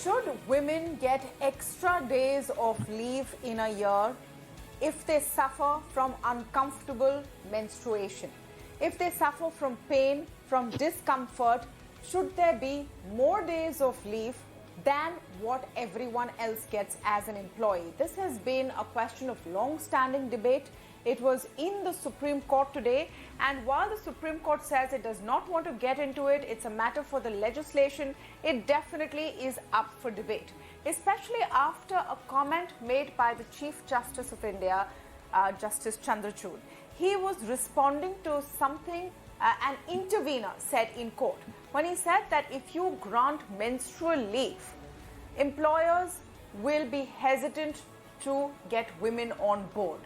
Should women get extra days of leave in a year if they suffer from uncomfortable menstruation? If they suffer from pain, from discomfort, should there be more days of leave than what everyone else gets as an employee? This has been a question of long-standing debate. It was in the Supreme Court today, and while the Supreme Court says it does not want to get into it, it's a matter for the legislation, it definitely is up for debate, especially after a comment made by the Chief Justice of India, Justice Chandrachud. He was responding to something an intervener said in court when he said that if you grant menstrual leave, employers will be hesitant to get women on board.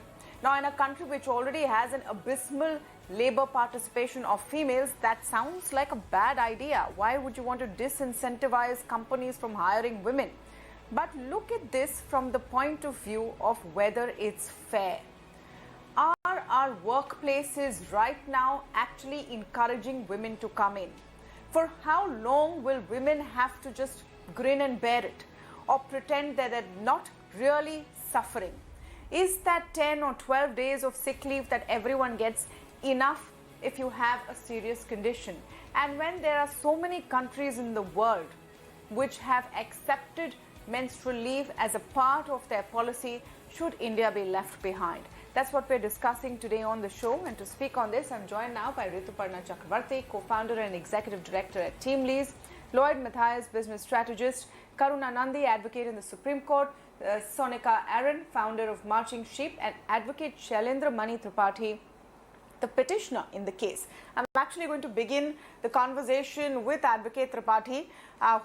Now, in a country which already has an abysmal labor participation of females, that sounds like a bad idea. Why would you want to disincentivize companies from hiring women? But look at this from the point of view of whether it's fair. Are our workplaces right now actually encouraging women to come in? For how long will women have to just grin and bear it or pretend that they're not really suffering? Is that 10 or 12 days of sick leave that everyone gets enough if you have a serious condition? And when there are so many countries in the world which have accepted menstrual leave as a part of their policy, should India be left behind? That's what we're discussing today on the show. And to speak on this, I'm joined now by Rituparna Chakravarti, co-founder and executive director at TeamLease, Lloyd Matthias, business strategist, Karuna Nandi, advocate in the Supreme Court, Sonika Aaron, founder of Marching Sheep, and advocate Shailendra Mani Tripathi, the petitioner in the case. I'm actually going to begin the conversation with advocate Tripathi,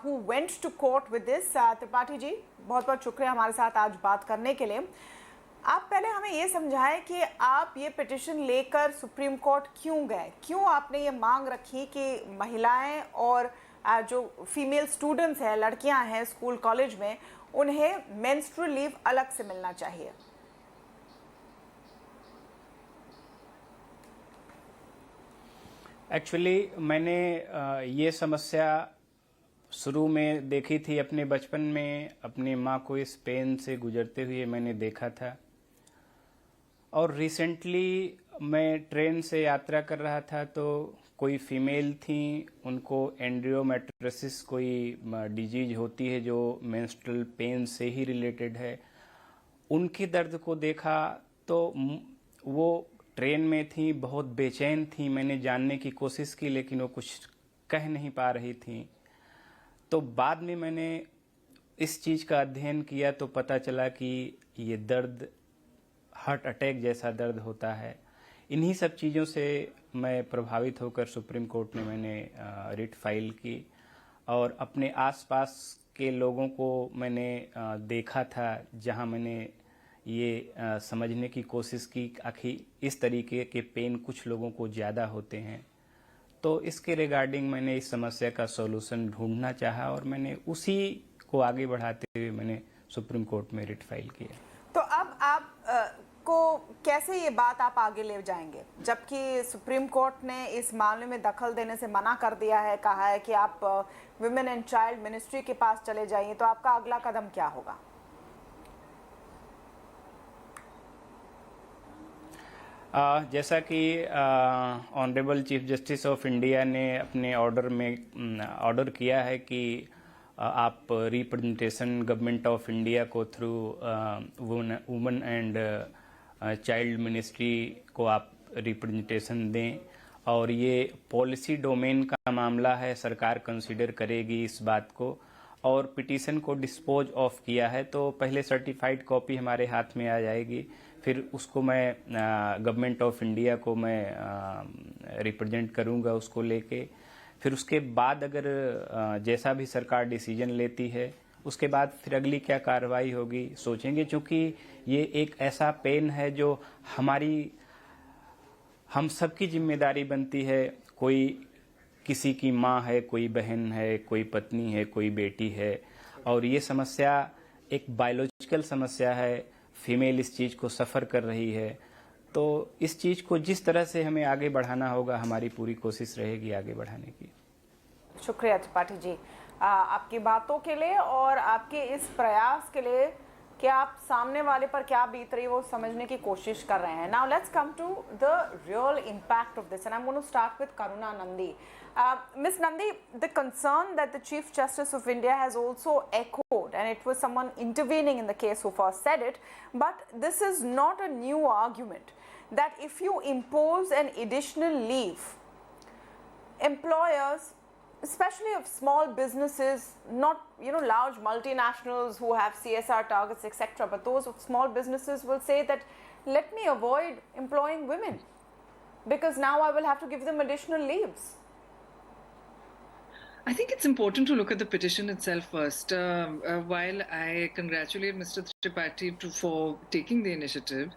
who went to court with this. Tripathi ji, बहुत-बहुत शुक्रिया हमारे साथ आज बात करने के लिए. आप पहले हमें ये समझाएं कि आप ये पिटिशन लेकर सुप्रीम कोर्ट क्यों गए, क्यों आपने ये मांग रखी कि महिलाएं और जो फीमेल स्टूडेंट्स हैं, लड़कियां हैं स्कूल कॉलेज में, उन्हें मेंस्ट्रुअल लीव अलग से मिलना चाहिए? एक्चुअली मैंने ये समस्या शुरू में देखी थी अपने बचपन में. अपनी माँ को इस पेन से गुजरते हुए मैंने देखा था, और रिसेंटली मैं ट्रेन से यात्रा कर रहा था तो कोई फीमेल थी, उनको एंड्रोमेट्रोसिस कोई डिजीज होती है जो मेंस्ट्रुअल पेन से ही रिलेटेड है. उनके दर्द को देखा तो वो ट्रेन में थी, बहुत बेचैन थी. मैंने जानने की कोशिश की लेकिन वो कुछ कह नहीं पा रही थी. तो बाद में मैंने इस चीज़ का अध्ययन किया तो पता चला कि ये दर्द हार्ट अटैक जैसा दर्द होता है. इन्हीं सब चीज़ों से मैं प्रभावित होकर सुप्रीम कोर्ट में मैंने रिट फाइल की, और अपने आसपास के लोगों को मैंने देखा था जहां मैंने ये समझने की कोशिश की आखिर इस तरीके के पेन कुछ लोगों को ज़्यादा होते हैं. तो इसके रिगार्डिंग मैंने इस समस्या का सॉल्यूशन ढूंढना चाहा, और मैंने उसी को आगे बढ़ाते हुए मैंने सुप्रीम कोर्ट में रिट फाइल किया. तो अब आप को कैसे ये बात आप आगे ले जाएंगे, जबकि सुप्रीम कोर्ट ने इस मामले में दखल देने से मना कर दिया है, कहा है कि आप वुमेन एंड चाइल्ड मिनिस्ट्री के पास चले जाइए, तो आपका अगला कदम क्या होगा? जैसा कि honourable chief justice of India ने अपने ऑर्डर में ऑर्डर किया है कि आप रिप्रेजेंटेशन गवर्नमेंट ऑफ इंडिया को through women and child ministry को आप रिप्रेजेंटेशन दें, और ये पॉलिसी डोमेन का मामला है, सरकार कंसीडर करेगी इस बात को. और पिटीशन को डिस्पोज ऑफ किया है तो पहले सर्टिफाइड कॉपी हमारे हाथ में आ जाएगी, फिर उसको मैं गवर्नमेंट ऑफ इंडिया को मैं रिप्रेजेंट करूंगा उसको लेके. फिर उसके बाद अगर जैसा भी सरकार डिसीजन लेती है उसके बाद फिर अगली क्या कार्रवाई होगी सोचेंगे, क्योंकि ये एक ऐसा पेन है जो हम सबकी जिम्मेदारी बनती है. कोई किसी की माँ है, कोई बहन है, कोई पत्नी है, कोई बेटी है, और ये समस्या एक बायोलॉजिकल समस्या है. फीमेल इस चीज़ को सफ़र कर रही है, तो इस चीज़ को जिस तरह से हमें आगे बढ़ाना होगा, हमारी पूरी कोशिश रहेगी आगे बढ़ाने की. शुक्रिया त्रिपाठी जी. आपकी बातों के लिए और आपके इस प्रयास के लिए कि आप सामने वाले पर क्या बीत रही है वो समझने की कोशिश कर रहे हैं. Now let's come to the real impact of this, and I'm going to start with Karuna Nandi. Miss Nandi, the concern that the Chief Justice of India has also echoed, and it was someone intervening in the case who first said it, but this is not a new argument, that if you impose an additional leave, employers, especially of small businesses, not large multinationals who have CSR targets, etc., but those of small businesses will say that let me avoid employing women because now I will have to give them additional leaves. I think it's important to look at the petition itself first. While I congratulate Mr. Tripathi for taking the initiative,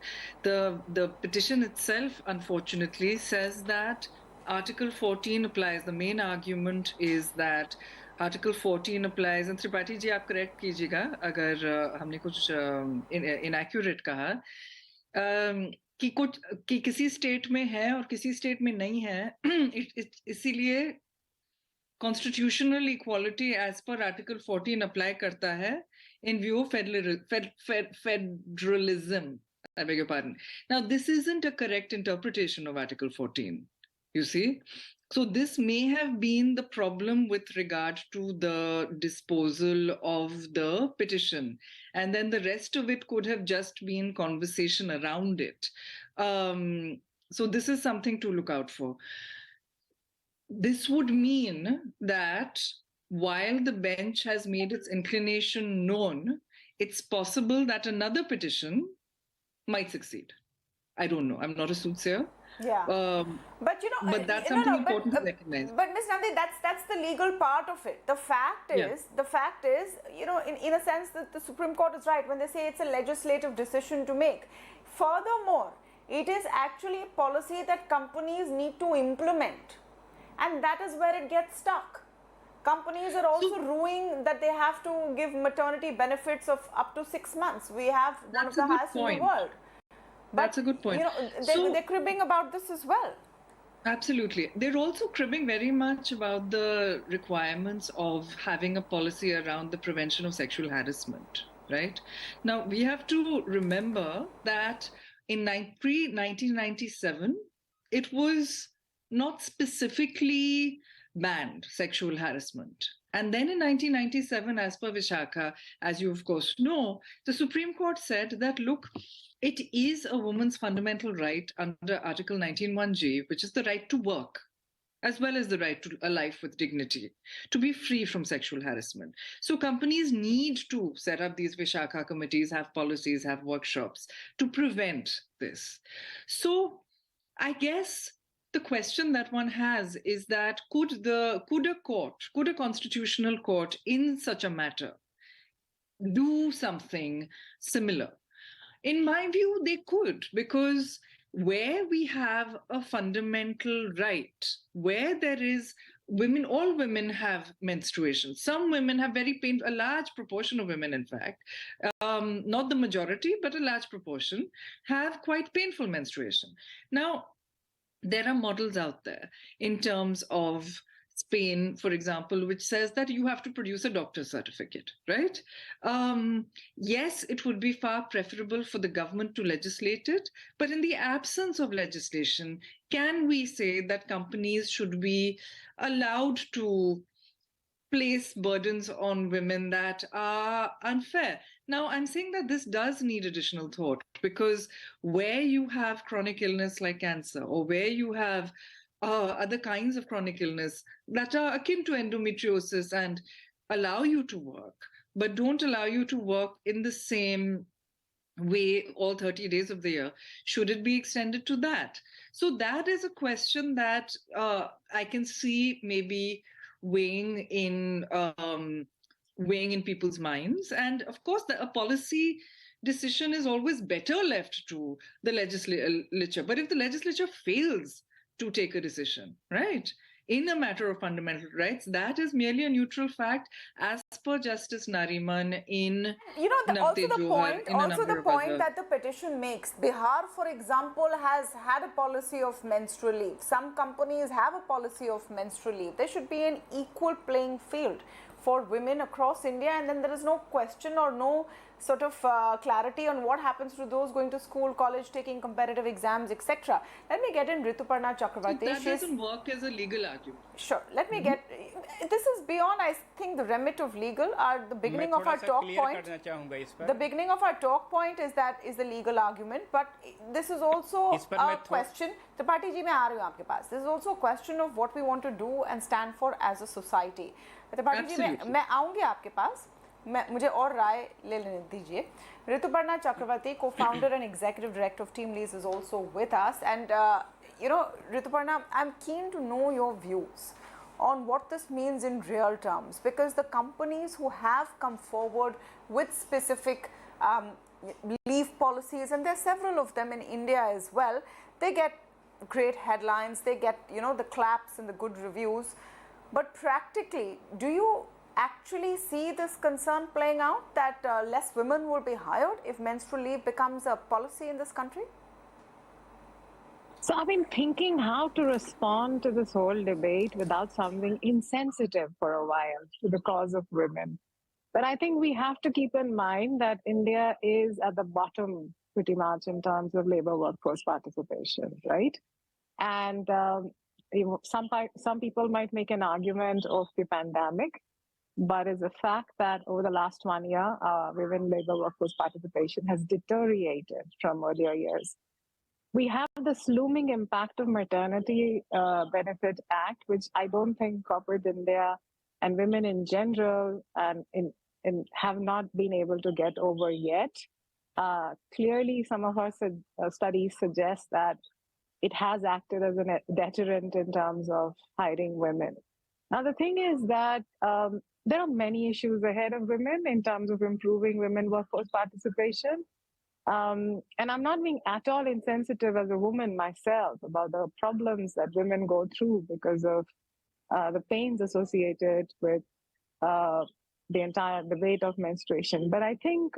the petition itself, unfortunately, says that Article 14 applies. The main argument is that Article 14 applies. And Tripathi ji, आप correct कीजिएगा अगर हमने कुछ inaccurate कहा. कि किसी state में है और किसी स्टेट में नहीं है, इसीलिए constitutional equality as per Article 14 apply karta hai in view of federalism. I beg your pardon. Now, this isn't a correct interpretation of Article 14, you see. So this may have been the problem with regard to the disposal of the petition. And then the rest of it could have just been conversation around it. So this is something to look out for. This would mean that while the bench has made its inclination known, it's possible that another petition might succeed. I don't know. I'm not a soothsayer. Yeah. But that's something important to recognize. But Ms. Nandi, that's the legal part of it. The fact is, in a sense, that the Supreme Court is right when they say it's a legislative decision to make. Furthermore, it is actually a policy that companies need to implement. And that is where it gets stuck. Companies are also ruining that they have to give maternity benefits of up to 6 months. We have one of the highest in the world. That's a good point. They're cribbing about this as well. Absolutely. They're also cribbing very much about the requirements of having a policy around the prevention of sexual harassment, right? Now, we have to remember that in pre-1997, it was not specifically banned sexual harassment. And then in 1997, as per Vishakha, as you of course know, the Supreme Court said that, look, it is a woman's fundamental right under Article 19(1)G, which is the right to work, as well as the right to a life with dignity, to be free from sexual harassment. So companies need to set up these Vishakha committees, have policies, have workshops to prevent this. So I guess the question that one has is that could a constitutional court in such a matter do something similar? In my view, they could, because where we have a fundamental right, where there is women, all women have menstruation. Some women have very painful, a large proportion of women, in fact, not the majority, but a large proportion, have quite painful menstruation. Now, there are models out there in terms of Spain, for example, which says that you have to produce a doctor's certificate, right? Yes, it would be far preferable for the government to legislate it, but in the absence of legislation, can we say that companies should be allowed to place burdens on women that are unfair? Now, I'm saying that this does need additional thought, because where you have chronic illness like cancer, or where you have other kinds of chronic illness that are akin to endometriosis and allow you to work, but don't allow you to work in the same way all 30 days of the year, should it be extended to that? So that is a question that I can see maybe weighing in people's minds. And of course, a policy decision is always better left to the legislature. But if the legislature fails to take a decision, right, in a matter of fundamental rights, that is merely a neutral fact, as per Justice Nariman in also the point that the petition makes. Bihar, for example, has had a policy of menstrual leave. Some companies have a policy of menstrual leave. There should be an equal playing field. for women across India, and then there is no question or no sort of clarity on what happens to those going to school, college, taking competitive exams, etc. Let me get in Rituparna Chakravarti. So that doesn't work as a legal argument. Sure. Let me get. This is beyond, I think, the remit of legal. The beginning of our talk point. The beginning of our talk point is the legal argument, but this is also a question. Tripathi ji, मैं आ रही हूँ आपके पास. This is also a question of what we want to do and stand for as a society. Tripathi ji, मैं आऊँगी आपके पास. मुझे और राय ले लेने दीजिए. Rituparna Chakravarti, co-founder and executive director of Team Lease, is also with us. And Rituparna, I'm keen to know your views on what this means in real terms, because the companies who have come forward with specific leave policies, and there are several of them in India as well, they get great headlines, they get the claps and the good reviews. But practically, do you actually see this concern playing out, that less women will be hired if menstrual leave becomes a policy in this country? So I've been thinking how to respond to this whole debate without sounding insensitive for a while to the cause of women. But I think we have to keep in mind that India is at the bottom pretty much in terms of labor workforce participation, right? And some people might make an argument of the pandemic, but it's a fact that over the last 1 year, women labor workforce participation has deteriorated from earlier years. We have this looming impact of Maternity Benefit Act, which I don't think corporate India and women in general and have not been able to get over yet. Clearly, some of our studies suggest that it has acted as a deterrent in terms of hiring women. Now, the thing is that there are many issues ahead of women in terms of improving women workforce participation. And I'm not being at all insensitive as a woman myself about the problems that women go through because of the pains associated with the entire debate of menstruation. But I think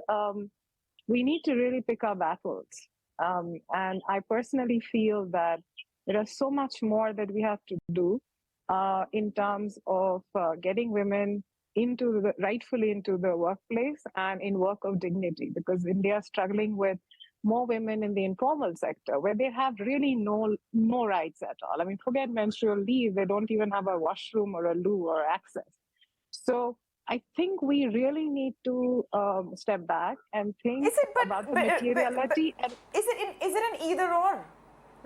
we need to really pick our battles. And I personally feel that there is so much more that we have to do in terms of getting women rightfully into the workplace and in work of dignity, because India is struggling with more women in the informal sector where they have really no rights at all. I mean, forget menstrual leave, they don't even have a washroom or a loo or access. So I think we really need to step back and think about the materiality. Is it an either or,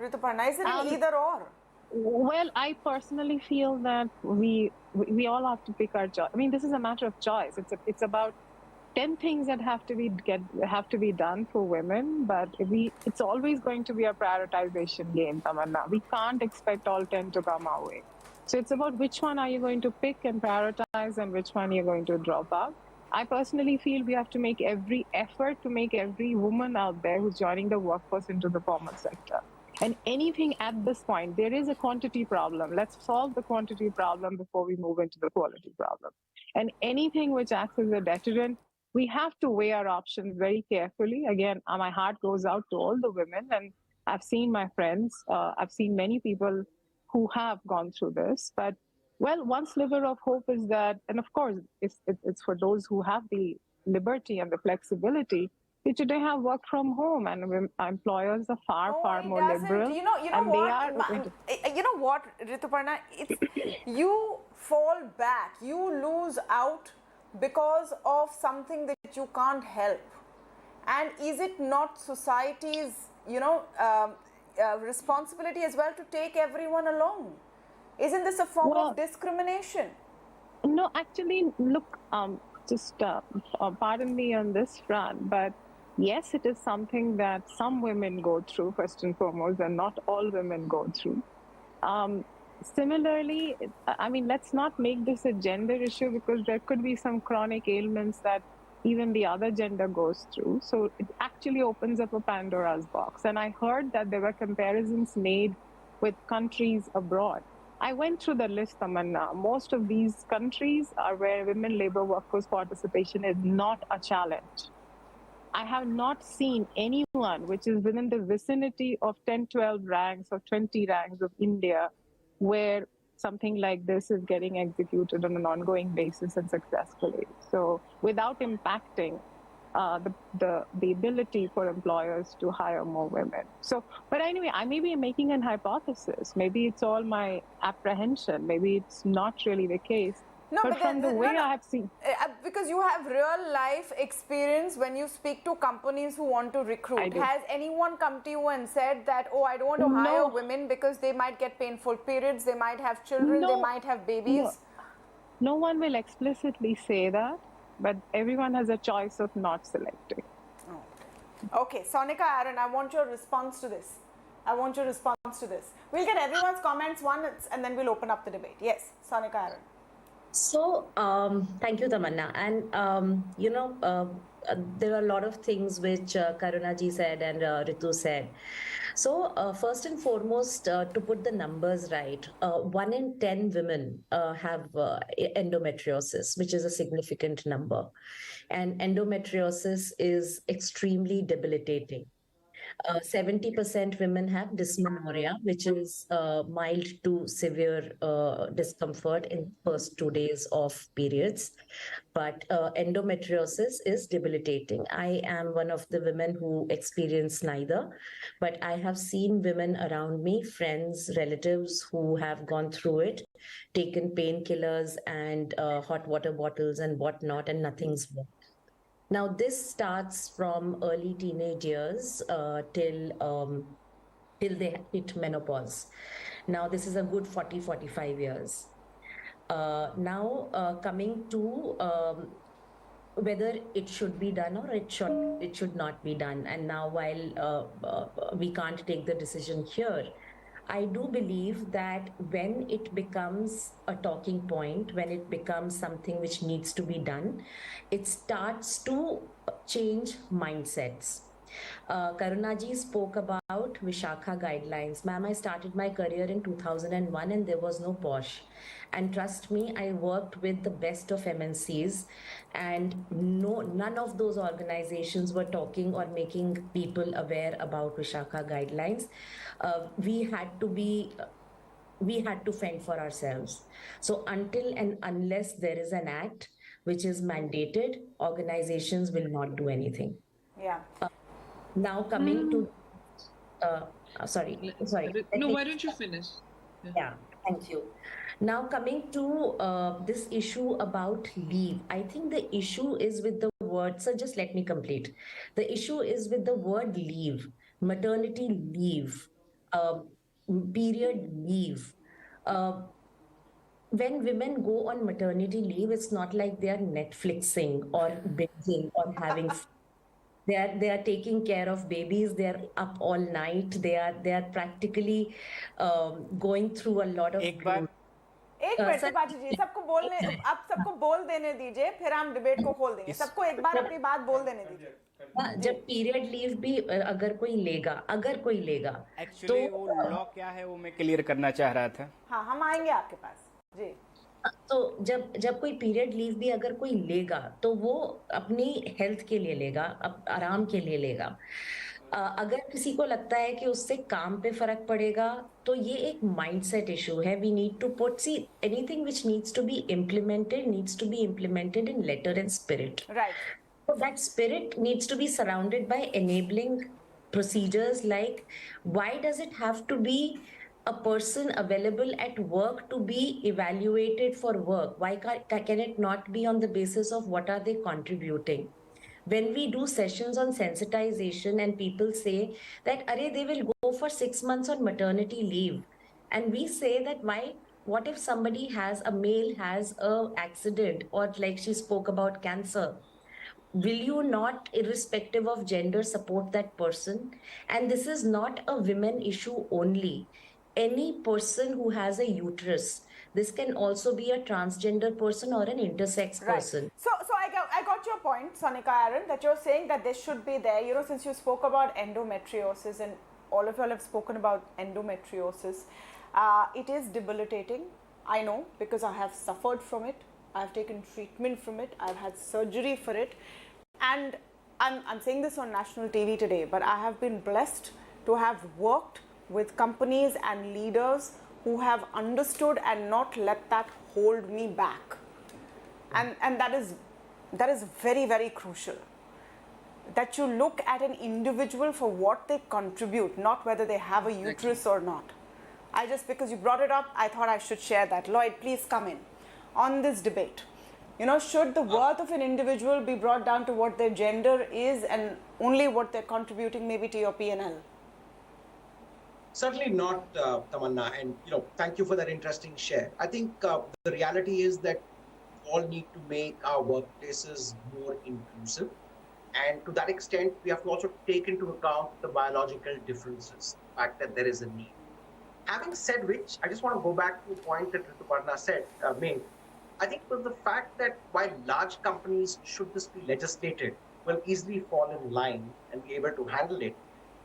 Rituparna? Is it an either or? Well, I personally feel that we all have to pick our choice. I mean, this is a matter of choice. It's about 10 things that have to be done for women, but it's always going to be a prioritization game, Tamanna. We can't expect all 10 to come our way. So it's about which one are you going to pick and prioritize and which one you're going to drop out. I personally feel we have to make every effort to make every woman out there who's joining the workforce into the formal sector. And anything at this point, there is a quantity problem. Let's solve the quantity problem before we move into the quality problem. And anything which acts as a deterrent, we have to weigh our options very carefully. Again, my heart goes out to all the women, and I've seen my friends, I've seen many people who have gone through this. But, well, one sliver of hope is that, and of course, it's for those who have the liberty and the flexibility. We today have work from home, and employers are far more liberal. You know what, Rituparna? You fall back, you lose out because of something that you can't help. And is it not society's, responsibility as well to take everyone along? Isn't this a form of discrimination? No, actually, look, pardon me on this front, but yes, it is something that some women go through, first and foremost, and not all women go through. Similarly, I mean, let's not make this a gender issue, because there could be some chronic ailments that even the other gender goes through. So it actually opens up a Pandora's box. And I heard that there were comparisons made with countries abroad. I went through the list, Tamanna. Most of these countries are where women labor workforce participation is not a challenge. I have not seen anyone which is within the vicinity of 10, 12 ranks or 20 ranks of India where something like this is getting executed on an ongoing basis and successfully. So without impacting the ability for employers to hire more women. So, but anyway, I may be making an hypothesis. Maybe it's all my apprehension. Maybe it's not really the case. No, but but from the way I have seen, because you have real life experience when you speak to companies who want to recruit. Has anyone come to you and said that, oh, I don't want to hire women because they might get painful periods, they might have children, they might have babies? No one will explicitly say that, but everyone has a choice of not selecting. Okay, Sonika Aaron, I want your response to this. We'll get everyone's comments once and then we'll open up the debate. Yes, Sonika Aaron. So, thank you, Tamanna. And, there are a lot of things which Karuna ji said and Ritu said. So, first and foremost, to put the numbers right, 1 in 10 women have endometriosis, which is a significant number. And endometriosis is extremely debilitating. 70% women have dysmenorrhea, which is mild to severe discomfort in first 2 days of periods. But endometriosis is debilitating. I am one of the women who experience neither, but I have seen women around me, friends, relatives who have gone through it, taken painkillers and hot water bottles and whatnot, and nothing's worked. Now, this starts from early teenage years till they hit menopause. Now, this is a good 40-45 years. Now, coming to whether it should be done or it should not be done. And now, while we can't take the decision here, I do believe that when it becomes a talking point, when it becomes something which needs to be done, it starts to change mindsets. Karuna ji spoke about Vishakha guidelines. Ma'am, I started my career in 2001 and there was no POSH. And trust me, I worked with the best of MNCs and none of those organizations were talking or making people aware about Vishakha guidelines. We had to fend for ourselves. So until and unless there is an act which is mandated, organizations will not do anything. Yeah. Now coming to, sorry. No, why don't you finish? Yeah, thank you. Now coming to this issue about leave, I think the issue is with the word, so just let me complete. The issue is with the word leave, maternity leave, period leave. When women go on maternity leave, it's not like they are Netflixing or binging or having they are taking care of babies, they are up all night, they are practically going through a lot of एक minute Tripathi ji सबको बोल देने दीजिए, फिर हम debate को खोल देंगे। सबको एक बार अपनी बात बोल देने दीजिए। जब पीरियड लीव भी अगर कोई लेगा एक्चुअली वो लॉ क्या है वो मैं क्लियर करना चाह रहा था। हाँ, हम आएंगे आपके पास जी। तो जब कोई पीरियड लीव भी अगर कोई लेगा तो वो अपनी हेल्थ के लिए लेगा, आराम के लिए लेगा। अगर किसी को लगता है कि उससे काम पे फर्क पड़ेगा तो ये एक माइंडसेट इशू है। We need to put anything which needs to be implemented in letter and spirit, right. So that spirit needs to be surrounded by enabling procedures like, why does it have to be a person available at work to be evaluated for work? Why can it not be on the basis of what are they contributing? When we do sessions on sensitization and people say that, they will go for 6 months on maternity leave. And we say that what if somebody a male has a accident or like she spoke about cancer? Will you not, irrespective of gender, support that person? And this is not a women issue only. Any person who has a uterus, this can also be a transgender person or an intersex person. Right. So I got your point, Sonika Aaron, that you're saying that this should be there. You know, since you spoke about endometriosis and all of you all have spoken about endometriosis, it is debilitating. I know because I have suffered from it. I've taken treatment from it. I've had surgery for it. And I'm saying this on national TV today, but I have been blessed to have worked with companies and leaders who have understood and not let that hold me back. And that is very, very crucial. That you look at an individual for what they contribute, not whether they have a uterus or not. Because you brought it up, I thought I should share that. Lloyd, please come in on this debate. Should the worth of an individual be brought down to what their gender is and only what they're contributing maybe to your P&L? Certainly not, Tamanna, and thank you for that interesting share. I think the reality is that we all need to make our workplaces more inclusive, and to that extent, we have to also take into account the biological differences, the fact that there is a need. Having said which, I just want to go back to a point that Rituparna made. I think it was the fact that while large companies, should this be legislated, will easily fall in line and be able to handle it,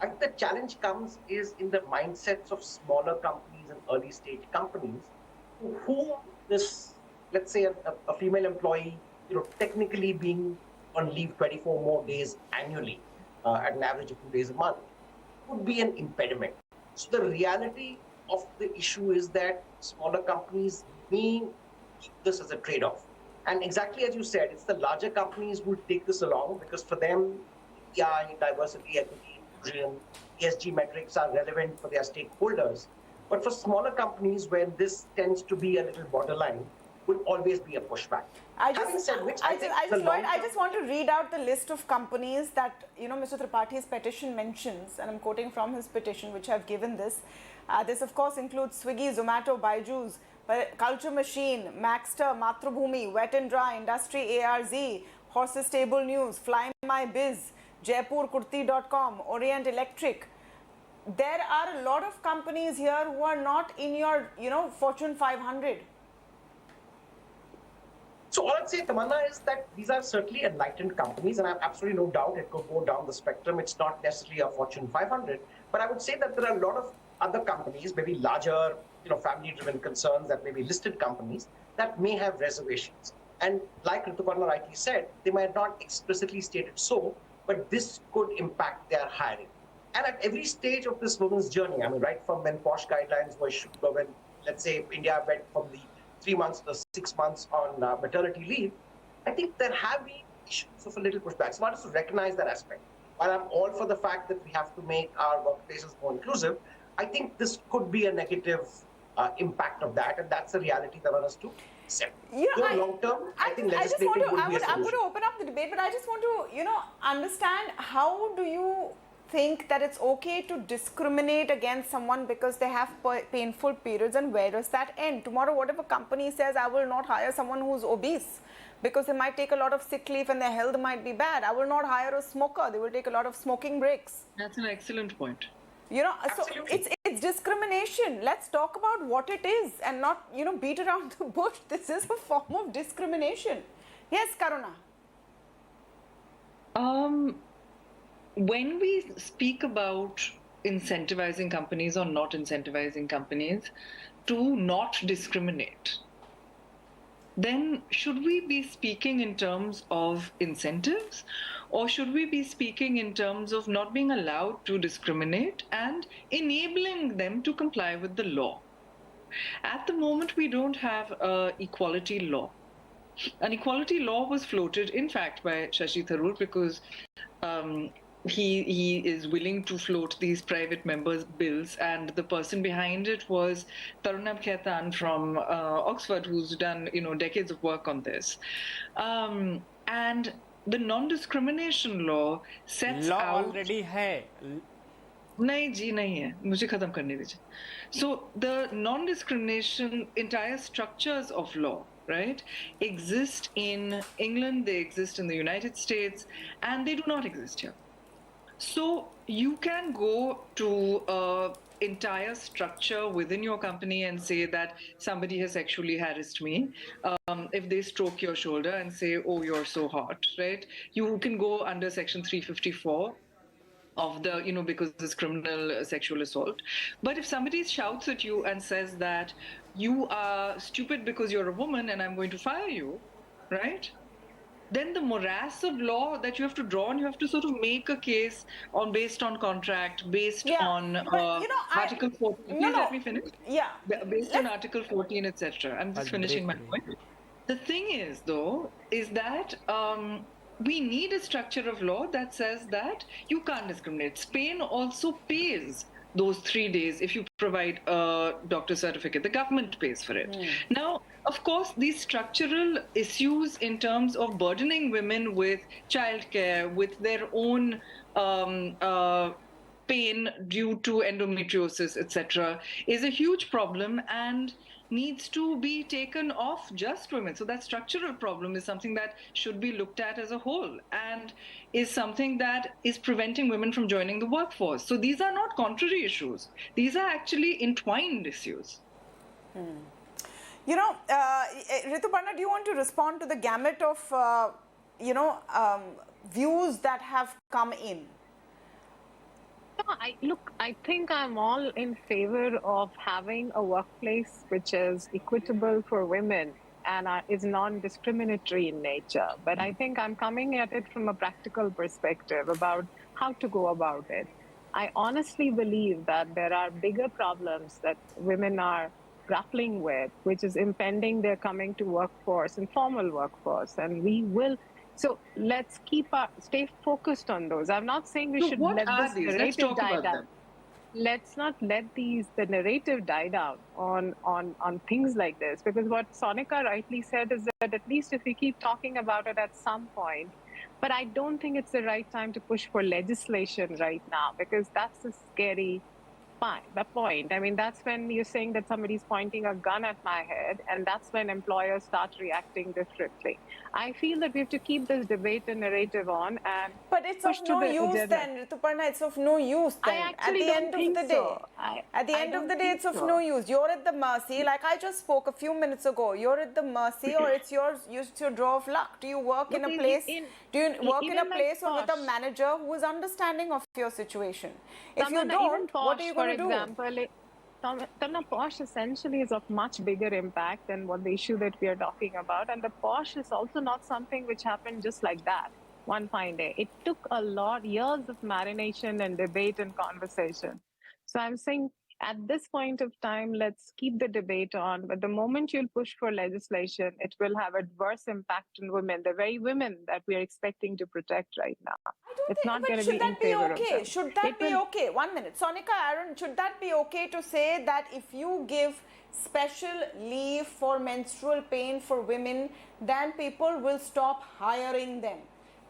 I think the challenge comes is in the mindsets of smaller companies and early stage companies who this, let's say a female employee, technically being on leave 24 more days annually at an average of 2 days a month would be an impediment. So the reality of the issue is that smaller companies may keep this as a trade-off. And exactly as you said, it's the larger companies who take this along because for them, diversity, equity, inclusion, ESG metrics are relevant for their stakeholders. But for smaller companies where this tends to be a little borderline, will always be a pushback. I just want to read out the list of companies that Mr. Tripathi's petition mentions, and I'm quoting from his petition, which I've given this. This, of course, includes Swiggy, Zomato, Byju's, Culture Machine, Maxter, Mathrubhumi, Wet and Dry, Industry ARZ, Horses Stable News, Fly My Biz, JaipurKurti.com, Orient Electric. There are a lot of companies here who are not in your, Fortune 500. So all I'd say, Tamanna, is that these are certainly enlightened companies, and I have absolutely no doubt it could go down the spectrum. It's not necessarily a Fortune 500, but I would say that there are a lot of other companies, maybe larger, family-driven concerns that may be listed companies that may have reservations. And like Rituparna rightly said, they might not explicitly state it so, but this could impact their hiring. And at every stage of this woman's journey, right from when POSH guidelines were issued, or when, let's say, India went from the 3 months to 6 months on maternity leave, I think there have been issues of a little pushback. So I want us to recognize that aspect. While I'm all for the fact that we have to make our workplaces more inclusive, I think this could be a negative impact of that, and that's the reality that one has to accept. Long term, I think legislating would be a solution. I'm going to open up the debate, but I just want to, understand, how do you think that it's okay to discriminate against someone because they have painful periods, and where does that end? Tomorrow, what if a company says, I will not hire someone who's obese because they might take a lot of sick leave and their health might be bad. I will not hire a smoker. They will take a lot of smoking breaks. That's an excellent point. So it's discrimination. Let's talk about what it is and not, beat around the bush. This is a form of discrimination. Yes, Karuna. When we speak about incentivizing companies or not incentivizing companies to not discriminate, then should we be speaking in terms of incentives, or should we be speaking in terms of not being allowed to discriminate and enabling them to comply with the law? At the moment, we don't have an equality law. An equality law was floated, in fact, by Shashi Tharoor because he is willing to float these private members' bills, and the person behind it was Tarunab Khaitan from Oxford, who's done decades of work on this. And the non-discrimination law sets law out. already hai. नहीं जी नहीं है मुझे खत्म करने दीजिए. So the non-discrimination entire structures of law, right, exist in England, they exist in the United States, and they do not exist here. So you can go to an entire structure within your company and say that somebody has sexually harassed me. If they stroke your shoulder and say, oh, you're so hot, right? You can go under Section 354 of the, because it's criminal sexual assault. But if somebody shouts at you and says that you are stupid because you're a woman and I'm going to fire you, right? then the morass of law that you have to draw on, you have to sort of make a case on based on contract, based Yeah, on but you know, Article 14. no, Please no, let me finish. yeah, Based on let's, Article 14, etc. I'm just आज finishing break my करिए. point. The thing is, though, is that we need a structure of law that says that you can't discriminate. Spain also pays those 3 days if you provide a doctor's certificate. The government pays for it. Now, of course, these structural issues in terms of burdening women with childcare, with their own pain due to endometriosis, etc., is a huge problem and needs to be taken off just women. So that structural problem is something that should be looked at as a whole and is something that is preventing women from joining the workforce. So these are not contrary issues. These are actually entwined issues. you know, Rituparna, do you want to respond to the gamut of, views that have come in? No, I think I'm all in favor of having a workplace which is equitable for women and is non-discriminatory in nature. But I think I'm coming at it from a practical perspective about how to go about it. I honestly believe that there are bigger problems that women are grappling with, which is impending their coming to workforce, informal workforce, and we will. So let's stay focused on those. I'm not saying we So should what let are this these? Let's narrative talk die about down. them. Let's not let the narrative die down on things like this, because what Sonika rightly said is that at least if we keep talking about it at some point, but I don't think it's the right time to push for legislation right now, because that's a scary point. I mean, that's when you're saying that somebody's pointing a gun at my head, and that's when employers start reacting differently. I feel that we have to keep this debate and narrative on and But it's push of to no the use agenda. then, Rituparna, it's of no use then. I actually don't think so. At the I end of don't the day, think it's of so. no use. You're at the mercy, like I just spoke a few minutes ago, you're at the mercy or it's your draw of luck. Do you work in a Look, place, do you work in a even like place or with a Posh. manager who is understanding of your situation? If you Tamanna, even don't, what are Posh, you for going to do? example, Tamanna, Posh essentially is of much bigger impact than what the issue that we are talking about. And the Posh is also not something which happened just like that, one fine day. It took years of marination and debate and conversation. So I'm saying at this point of time, let's keep the debate on. But the moment you'll push for legislation, it will have adverse impact on women, the very women that we are expecting to protect right now. It's not But going to should be in that be favor of okay? them. Should that be okay? 1 minute. Sonika, Aaron, should that be okay to say that if you give special leave for menstrual pain for women, then people will stop hiring them?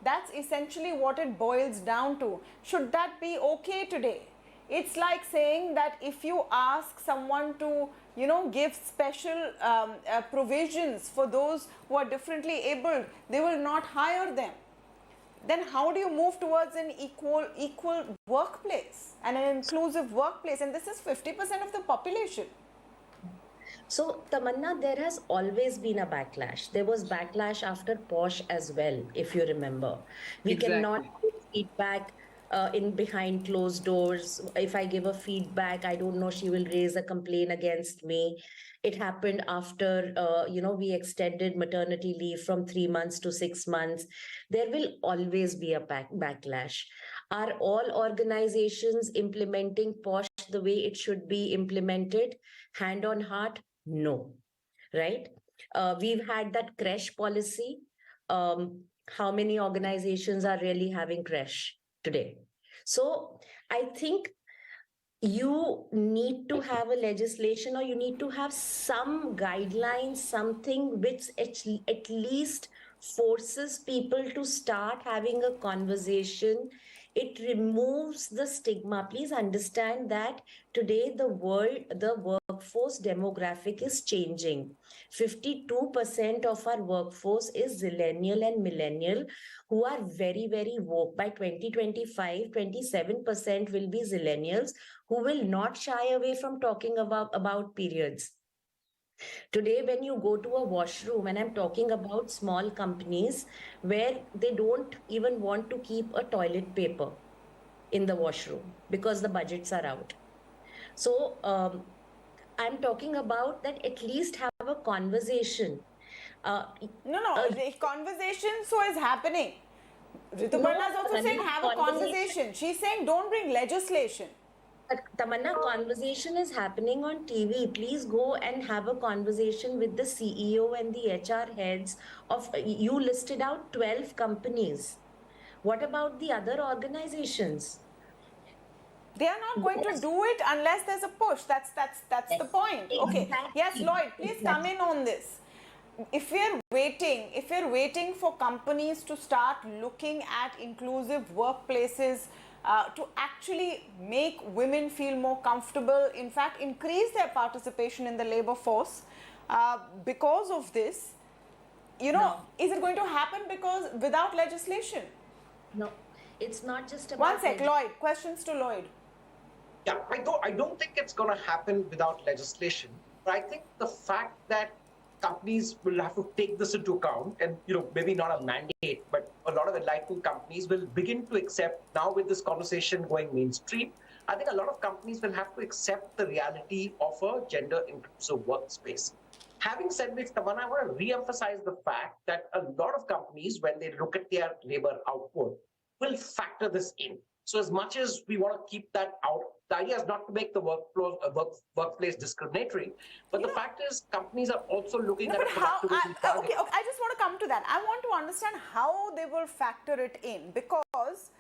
That's essentially what it boils down to. Should that be okay today? It's like saying that if you ask someone to, give special provisions for those who are differently abled, they will not hire them. Then how do you move towards an equal workplace and an inclusive workplace? And this is 50% of the population. So, Tamanna, there has always been a backlash. There was backlash after Posh as well, if you remember. We cannot give feedback in behind closed doors. If I give a feedback, I don't know, she will raise a complaint against me. It happened after, we extended maternity leave from 3 months to 6 months. There will always be a backlash. Are all organizations implementing Posh the way it should be implemented? Hand on heart, no. Right? We've had that creche policy. How many organizations are really having creche today? So I think you need to have a legislation, or you need to have some guidelines, something which at least forces people to start having a conversation. It removes the stigma. Please understand that today the workforce demographic is changing. 52% of our workforce is zillennial and millennial, who are very, very woke. By 2025, 27% will be zillennials who will not shy away from talking about periods. Today, when you go to a washroom, and I'm talking about small companies where they don't even want to keep a toilet paper in the washroom because the budgets are out. So I'm talking about that at least have a conversation. The conversation so is happening. Rituparna is also saying have a conversation. She's saying don't bring legislation. But Tamanna, conversation is happening on TV. Please go and have a conversation with the CEO and the HR heads of, you listed out 12 companies. What about the other organizations? They are not going to do it unless there's a push. That's the point. Okay. Exactly. Yes, Lloyd, please come in on this. If we're waiting for companies to start looking at inclusive workplaces, to actually make women feel more comfortable, in fact, increase their participation in the labor force, because of this, is it going to happen because without legislation? No, it's not just about... One sec, Lloyd, questions to Lloyd. Yeah, I don't think it's going to happen without legislation. But I think the fact that companies will have to take this into account, and maybe not a mandate, but a lot of enlightened companies will begin to accept now with this conversation going mainstream. I think a lot of companies will have to accept the reality of a gender inclusive workspace. Having said this, Tamanna, I want to re-emphasize the fact that a lot of companies, when they look at their labor output, will factor this in. So as much as we want to keep that out, the idea is not to make the workplace discriminatory, but the fact is companies are also looking at productivity target. Okay, I just want to come to that. I want to understand how they will factor it in, because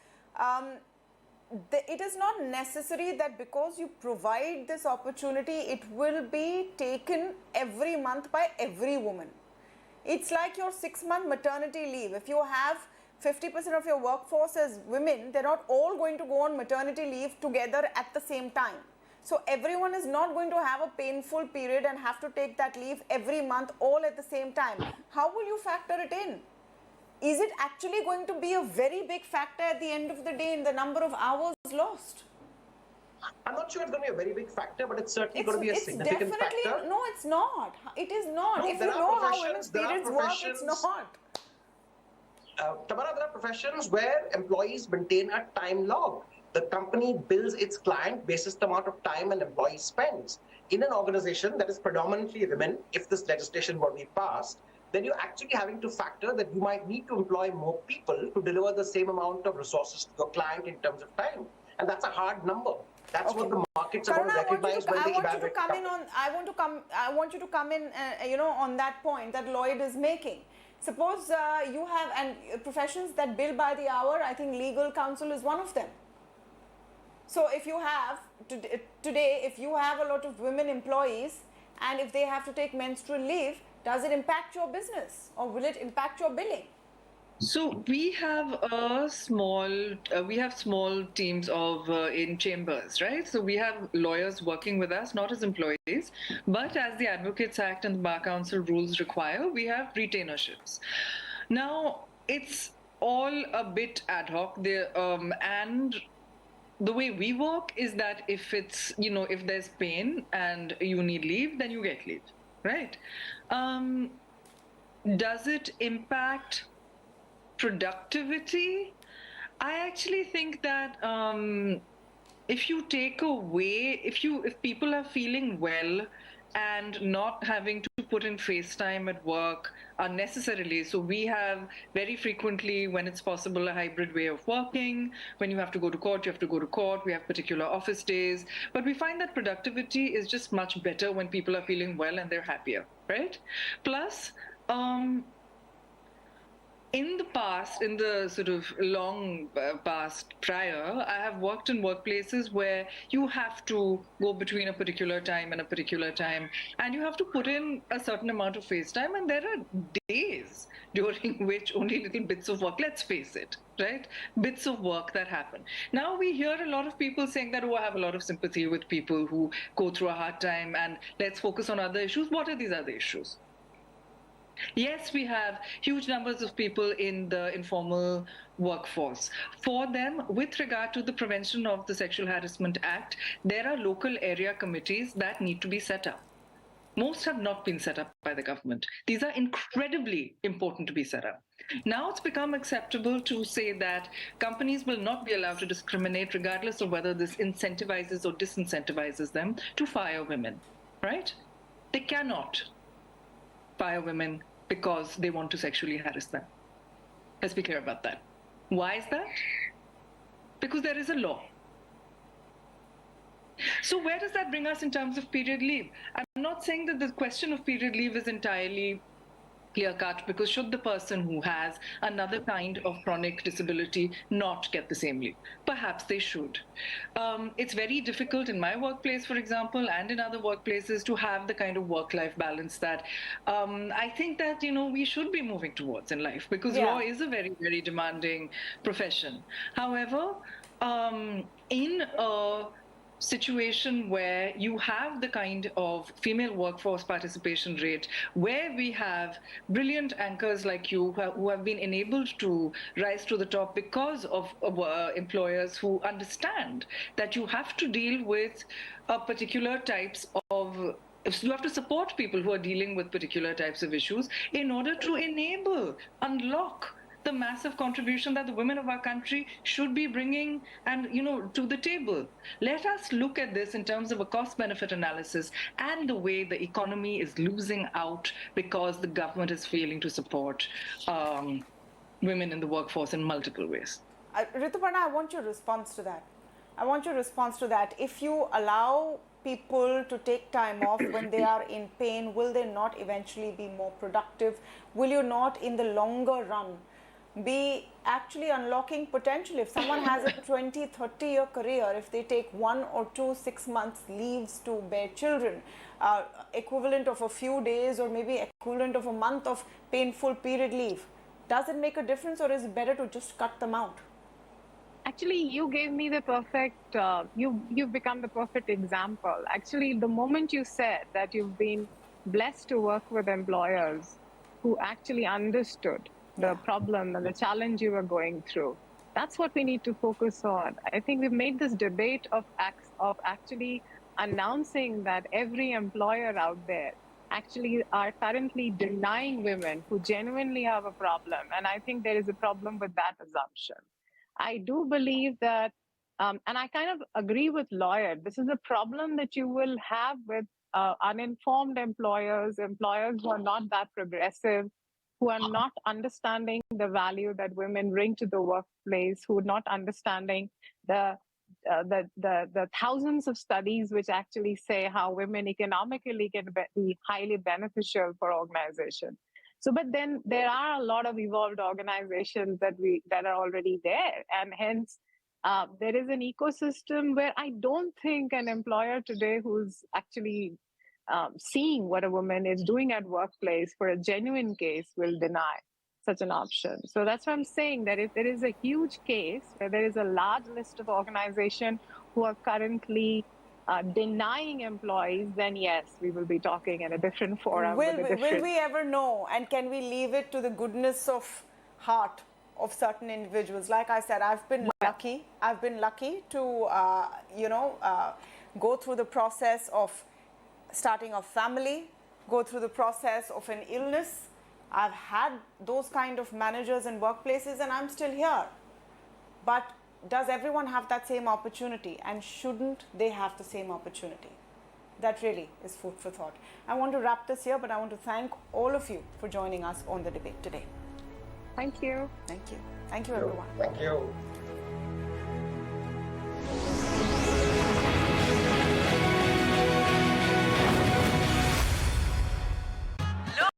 it is not necessary that because you provide this opportunity, it will be taken every month by every woman. It's like your 6-month maternity leave. If you have 50% of your workforce as women, they're not all going to go on maternity leave together at the same time. So everyone is not going to have a painful period and have to take that leave every month all at the same time. How will you factor it in? Is it actually going to be a very big factor at the end of the day in the number of hours lost? I'm not sure it's going to be a very big factor, but it's certainly going to be a significant factor. No, it's not. It is not. No, if you know how women's periods work, it's not. Tamanna, there are professions where employees maintain a time log. The company bills its client basis the amount of time an employee spends. In an organization that is predominantly women, if this legislation were to be passed, then you're actually having to factor that you might need to employ more people to deliver the same amount of resources to your client in terms of time. And that's a hard number. That's what the markets are going to recognize when they evaluate. I want you to come in, on that point that Lloyd is making. Suppose you have professions that bill by the hour. I think legal counsel is one of them. So if you have today, if you have a lot of women employees, and if they have to take menstrual leave, does it impact your business, or will it impact your billing? So we have small teams of in chambers, right? So we have lawyers working with us, not as employees, but as the Advocates Act and the Bar Council rules require, we have retainerships. Now it's all a bit ad hoc, and the way we work is that if it's if there's pain and you need leave, then you get leave, right? Does it impact productivity? I actually think that if you take away, if people are feeling well and not having to put in FaceTime at work unnecessarily. So we have very frequently, when it's possible, a hybrid way of working. When you have to go to court, you have to go to court. We have particular office days. But we find that productivity is just much better when people are feeling well and they're happier, right? Plus, in the past, in the sort of long past prior, I have worked in workplaces where you have to go between a particular time and a particular time, and you have to put in a certain amount of face time, and there are days during which only little bits of work, let's face it, right? Bits of work that happen. Now we hear a lot of people saying that, oh, I have a lot of sympathy with people who go through a hard time, and let's focus on other issues. What are these other issues? Yes, we have huge numbers of people in the informal workforce. For them, with regard to the Prevention of the Sexual Harassment Act, there are local area committees that need to be set up. Most have not been set up by the government. These are incredibly important to be set up. Now it's become acceptable to say that companies will not be allowed to discriminate regardless of whether this incentivizes or disincentivizes them to fire women, right? They cannot fire women because they want to sexually harass them. Let's be clear about that. Why is that? Because there is a law. So where does that bring us in terms of period leave? I'm not saying that the question of period leave is entirely clear-cut, because should the person who has another kind of chronic disability not get the same leave? Perhaps they should. It's very difficult in my workplace, for example, and in other workplaces to have the kind of work-life balance that I think that, we should be moving towards in life, because law is a very, very demanding profession. However, in a situation where you have the kind of female workforce participation rate, where we have brilliant anchors like you who have been enabled to rise to the top because of employers who understand that you have to deal with particular types of you have to support people who are dealing with particular types of issues in order to unlock the massive contribution that the women of our country should be bringing and to the table. Let us look at this in terms of a cost-benefit analysis and the way the economy is losing out because the government is failing to support women in the workforce in multiple ways. Rituparna, I want your response to that. If you allow people to take time off when they are in pain, will they not eventually be more productive? Will you not, in the longer run, be actually unlocking potential? If someone has a 20, 30-year career, if they take 1 or 2 6-month leaves to bear children, equivalent of a few days or maybe equivalent of a month of painful period leave, does it make a difference, or is it better to just cut them out? Actually, you gave me the perfect, you've become the perfect example. Actually, the moment you said that you've been blessed to work with employers who actually understood the problem and the challenge you were going through, that's what we need to focus on. I think we've made this debate of actually announcing that every employer out there actually are currently denying women who genuinely have a problem. And I think there is a problem with that assumption. I do believe that, and I kind of agree with Lloyd, this is a problem that you will have with uninformed employers who are not that progressive, who are not understanding the value that women bring to the workplace, who are not understanding the thousands of studies which actually say how women economically can be highly beneficial for organizations. So, but then there are a lot of evolved organizations that are already there, and hence there is an ecosystem where I don't think an employer today who's actually seeing what a woman is doing at workplace for a genuine case will deny such an option. So that's what I'm saying, that if there is a huge case where there is a large list of organizations who are currently denying employees, then yes, we will be talking in a different forum. Will we ever know, and can we leave it to the goodness of heart of certain individuals? Like I said, I've been lucky to go through the process of starting a family, go through the process of an illness. I've had those kind of managers in workplaces, and I'm still here. But does everyone have that same opportunity, and shouldn't they have the same opportunity? That really is food for thought. I want to wrap this here, but I want to thank all of you for joining us on the debate today. Thank you. Thank you. Thank you, everyone. Thank you.